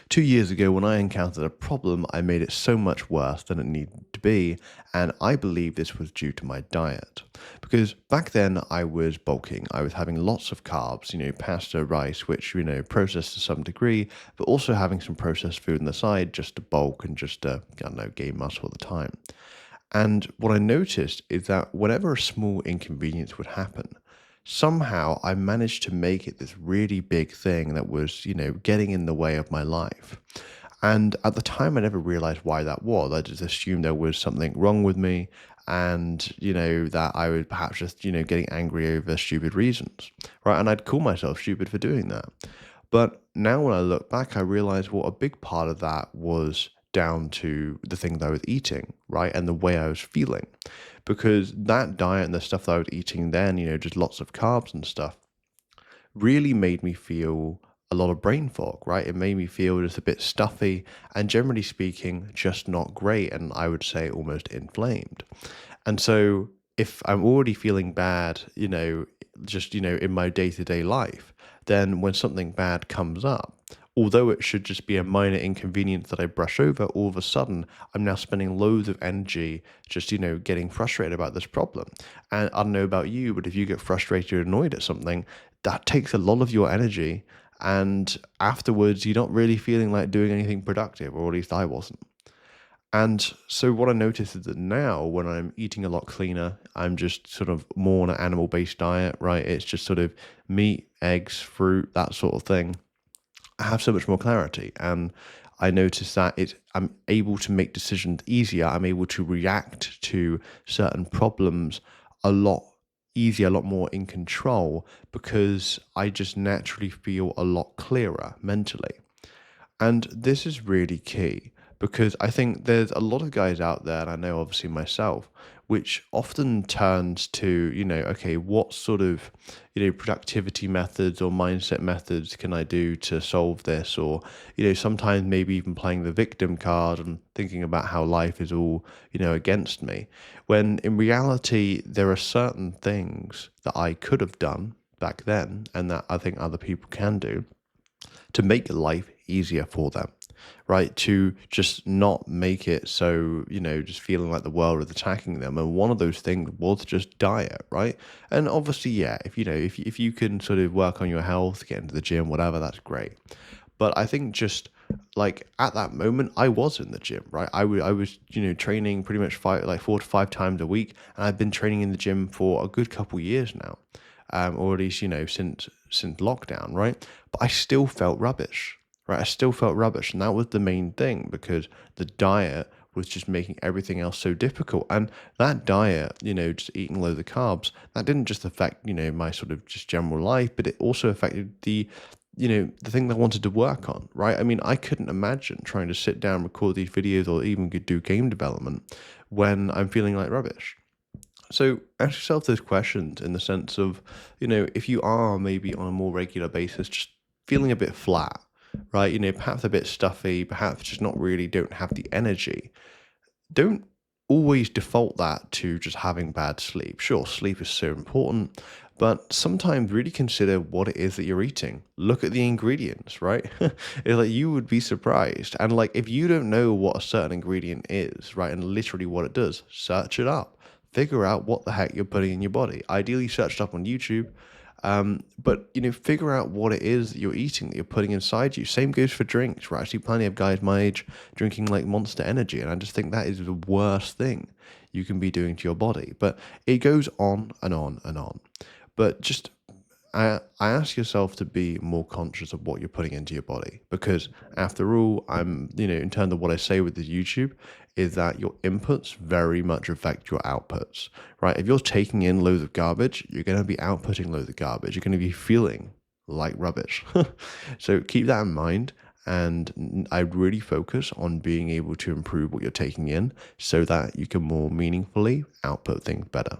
2 years ago, when I encountered a problem, I made it so much worse than it needed to be, and I believe this was due to my diet. Because back then, I was bulking. I was having lots of carbs, pasta, rice, which, processed to some degree, but also having some processed food on the side just to bulk and just to, I don't know, gain muscle at the time. And what I noticed is that whenever a small inconvenience would happen, somehow I managed to make it this really big thing that was, getting in the way of my life. And at the time, I never realized why that was. I just assumed there was something wrong with me and, that I was perhaps just, getting angry over stupid reasons, right? And I'd call myself stupid for doing that. But now when I look back, I realize what a big part of that was down to the things I was eating, right? And the way I was feeling. Because that diet and the stuff that I was eating then, just lots of carbs and stuff, really made me feel a lot of brain fog, right? It made me feel just a bit stuffy and generally speaking, just not great. And I would say almost inflamed. And so if I'm already feeling bad, just, in my day to day life, then when something bad comes up, although it should just be a minor inconvenience that I brush over, all of a sudden I'm now spending loads of energy just, getting frustrated about this problem. And I don't know about you, but if you get frustrated or annoyed at something, that takes a lot of your energy. And afterwards, you're not really feeling like doing anything productive, or at least I wasn't. And so what I notice is that now when I'm eating a lot cleaner, I'm just sort of more on an animal-based diet, right? It's just sort of meat, eggs, fruit, that sort of thing. I have so much more clarity, and I notice that I'm able to make decisions easier. I'm able to react to certain problems a lot easier, a lot more in control because I just naturally feel a lot clearer mentally. And this is really key because I think there's a lot of guys out there, and I know obviously myself, which often turns to, okay, what sort of, productivity methods or mindset methods can I do to solve this? Or, sometimes maybe even playing the victim card and thinking about how life is all, against me. When in reality, there are certain things that I could have done back then and that I think other people can do to make life easier for them, right? To just not make it so, just feeling like the world is attacking them. And one of those things was just diet, right? And obviously, yeah, if you can sort of work on your health, get into the gym, whatever, that's great. But I think just like at that moment, I was in the gym, right? I was, training pretty much 4 to 5 times a week, and I've been training in the gym for a good couple years now, or at least since lockdown, right? But I still felt rubbish, right? I still felt rubbish, and that was the main thing because the diet was just making everything else so difficult. And that diet, just eating loads of carbs, that didn't just affect, my sort of just general life, but it also affected the thing that I wanted to work on, right? I mean, I couldn't imagine trying to sit down, record these videos, or even could do game development when I'm feeling like rubbish. So ask yourself those questions in the sense of, if you are maybe on a more regular basis, just feeling a bit flat, right? Perhaps a bit stuffy, perhaps just not really don't have the energy. Don't always default that to just having bad sleep. Sure, sleep is so important, but sometimes really consider what it is that you're eating. Look at the ingredients, right? It's like you would be surprised. And like if you don't know what a certain ingredient is, right, and literally what it does, search it up. Figure out what the heck you're putting in your body. Ideally, search it up on YouTube. But figure out what it is that you're eating, that you're putting inside you. Same goes for drinks, right? I see plenty of guys my age drinking like Monster Energy, and I just think that is the worst thing you can be doing to your body. But it goes on and on and on. But just I ask yourself to be more conscious of what you're putting into your body because after all, in terms of what I say with the YouTube, is that your inputs very much affect your outputs, right? If you're taking in loads of garbage, you're going to be outputting loads of garbage. You're going to be feeling like rubbish. So keep that in mind. And I'd really focus on being able to improve what you're taking in so that you can more meaningfully output things better.